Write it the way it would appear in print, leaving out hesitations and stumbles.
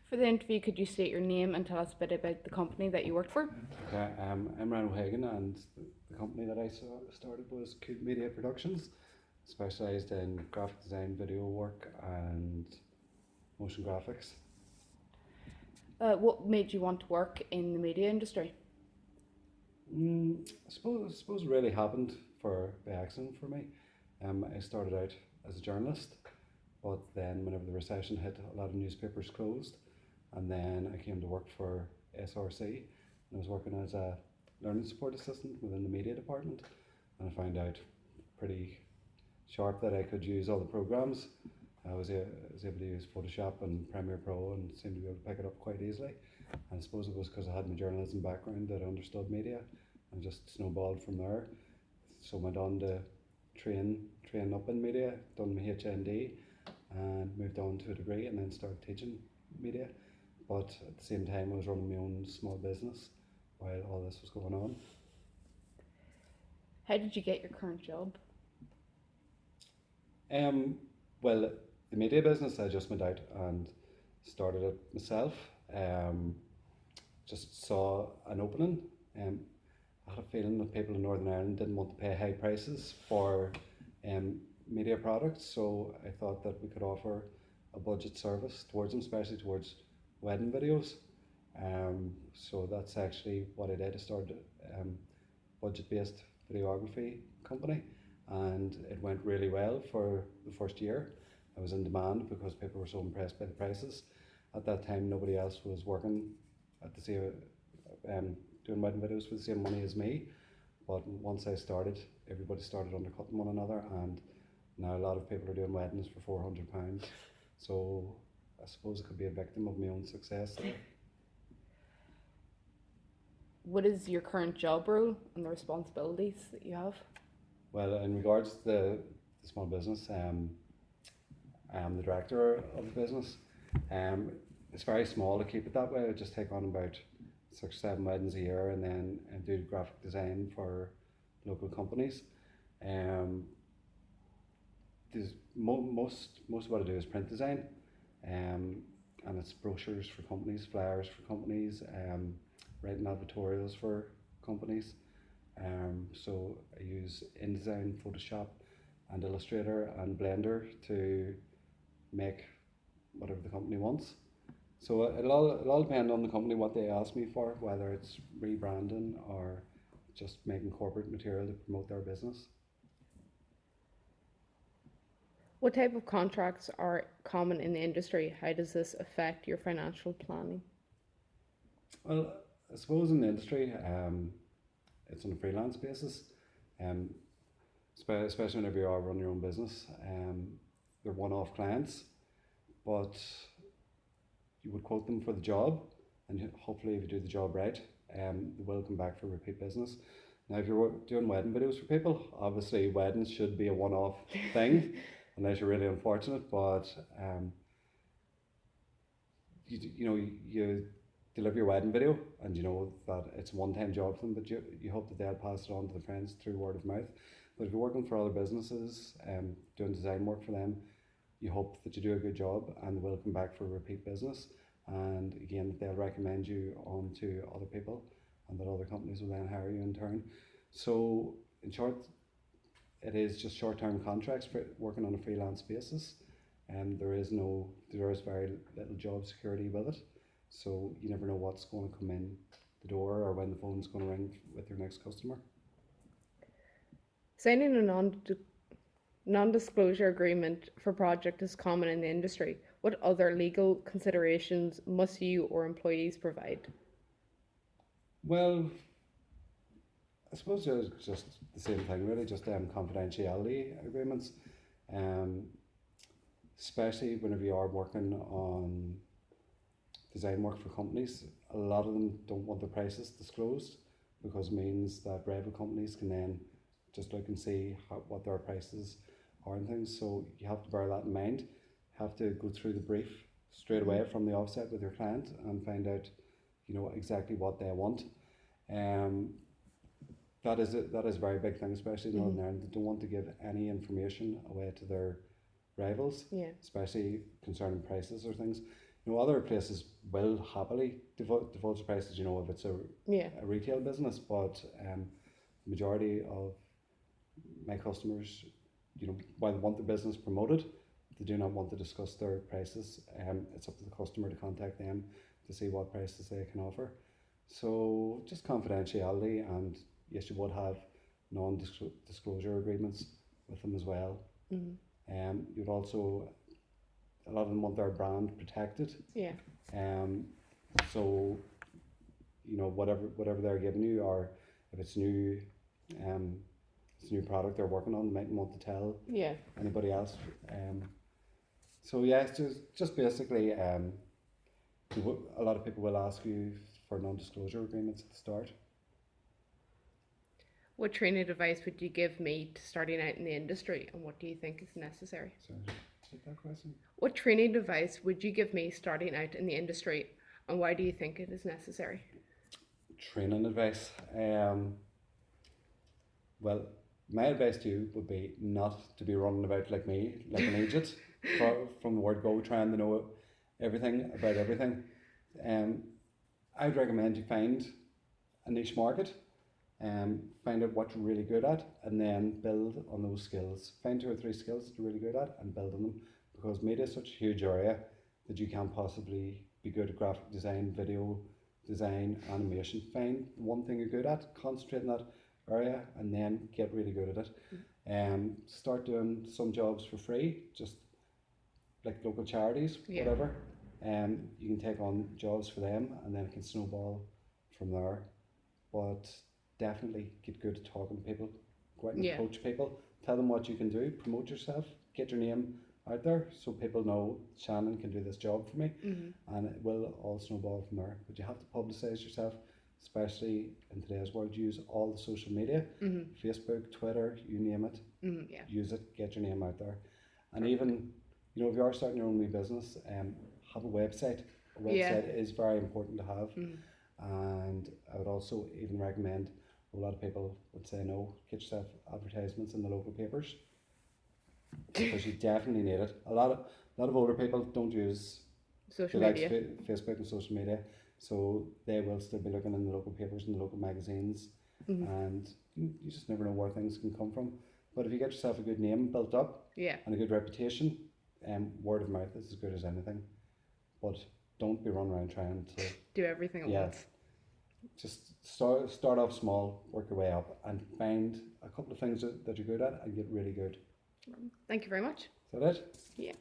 For the interview, could you state your name and tell us a bit about the company that you work for? Okay, I'm Ryan O'Hagan, and the company that I started was Cube Media Productions, specialised in graphic design, video work, and motion graphics. What made you want to work in the media industry? I suppose it really happened by accident for me. I started out as a journalist, but then whenever the recession hit, a lot of newspapers closed, and then I came to work for SRC, and I was working as a learning support assistant within the media department, and I found out pretty sharp that I could use all the programs. I was able to use Photoshop and Premiere Pro and seemed to be able to pick it up quite easily. And I suppose it was because I had my journalism background that I understood media, and just snowballed from there. So I went on to train up in media, done my HND, and moved on to a degree, and then started teaching media. But at the same time, I was running my own small business while all this was going on. How did you get your current job? Well, the media business, I just went out and started it myself. Just saw an opening. I had a feeling that people in Northern Ireland didn't want to pay high prices for media products, so I thought that we could offer a budget service towards them, especially towards wedding videos. So that's actually what I did. I started a budget-based videography company, and it went really well for the first year. I was in demand because people were so impressed by the prices. At that time, nobody else was working at the same, doing wedding videos for the same money as me. But once I started, everybody started undercutting one another, and now a lot of people are doing weddings for £400. So I suppose I could be a victim of my own success there. What is your current job role and the responsibilities that you have? Well, in regards to the small business, I am the director of the business. It's very small to keep it that way. I just take on about 6 or 7 weddings a year, and then do graphic design for local companies. There's most of what I do is print design, and it's brochures for companies, flyers for companies, writing advertorials for companies. So I use InDesign, Photoshop, and Illustrator and Blender to make whatever the company wants. So it'll all depend on the company what they ask me for, whether it's rebranding or just making corporate material to promote their business. What type of contracts are common in the industry? How does this affect your financial planning? Well, I suppose in the industry, it's on a freelance basis, um, especially whenever you are running your own business. They're one-off clients, but you would quote them for the job, and hopefully, if you do the job right, they will come back for repeat business. Now, if you're doing wedding videos for people, obviously weddings should be a one-off thing, unless you're really unfortunate. But you deliver your wedding video, and you know that it's a one-time job for them, but you hope that they'll pass it on to the friends through word of mouth. But if you're working for other businesses, doing design work for them, you hope that you do a good job and they will come back for repeat business, and again that they'll recommend you on to other people, and that other companies will then hire you in turn. So in short, it is just short-term contracts for working on a freelance basis, and there is very little job security with it. So you never know what's going to come in the door or when the phone's going to ring with your next customer. Signing a non-disclosure agreement for project is common in the industry. What other legal considerations must you or employees provide? Well, I suppose it's just the same thing really, just confidentiality agreements, um, especially whenever you are working on design work for companies. A lot of them don't want their prices disclosed, because it means that rival companies can then just look and see what their prices are and things. So you have to bear that in mind. You have to go through the brief straight away from the offset with your client and find out, exactly what they want. That is a very big thing, especially in Northern Ireland. They don't want to give any information away to their rivals, Yeah. especially concerning prices or things. Other places will happily divulge the prices, if it's Yeah. a retail business, but majority of my customers, while they want their business promoted, they do not want to discuss their prices. It's up to the customer to contact them to see what prices they can offer. So just confidentiality, and yes, you would have non-disclosure agreements with them as well. You'd also, a lot of them want their brand protected. Yeah. So whatever they're giving you, or if it's new, it's a new product they're working on, they mightn't want to tell Yeah. anybody else. So yeah, it's just basically, a lot of people will ask you for non-disclosure agreements at the start. What training advice would you give me to starting out in the industry, and what do you think is necessary? So take that question. What training advice would you give me starting out in the industry, and why do you think it is necessary? Training advice. Well, my advice to you would be not to be running about like me, like an idiot, from the word go, trying to know everything about everything. I'd recommend you find a niche market, find out what you're really good at, and then build on those skills. Find 2 or 3 skills that you're really good at and build on them, because media is such a huge area that you can't possibly be good at graphic design, video design, animation. Find one thing you're good at, concentrate in that area, and then get really good at it. Start doing some jobs for free, just like local charities, whatever. You can take on jobs for them, and then it can snowball from there. But definitely get good at talking to people, go out and approach people, tell them what you can do, promote yourself, get your name out there so people know Shannon can do this job for me, and it will all snowball from there. But you have to publicise yourself, especially in today's world. Use all the social media, Facebook, Twitter, you name it, use it, get your name out there. And even, if you are starting your own wee business, have a website. A website is very important to have. And I would also even recommend, a lot of people would say no, get yourself advertisements in the local papers, because you definitely need it. A lot of older people don't use social media, Facebook and social media, so they will still be looking in the local papers and the local magazines, and you just never know where things can come from. But if you get yourself a good name built up, and a good reputation, word of mouth is as good as anything. But don't be running around trying to do everything at once. Just start off small, work your way up, and find a couple of things that you're good at and get really good. Thank you very much. Is that it? Yeah.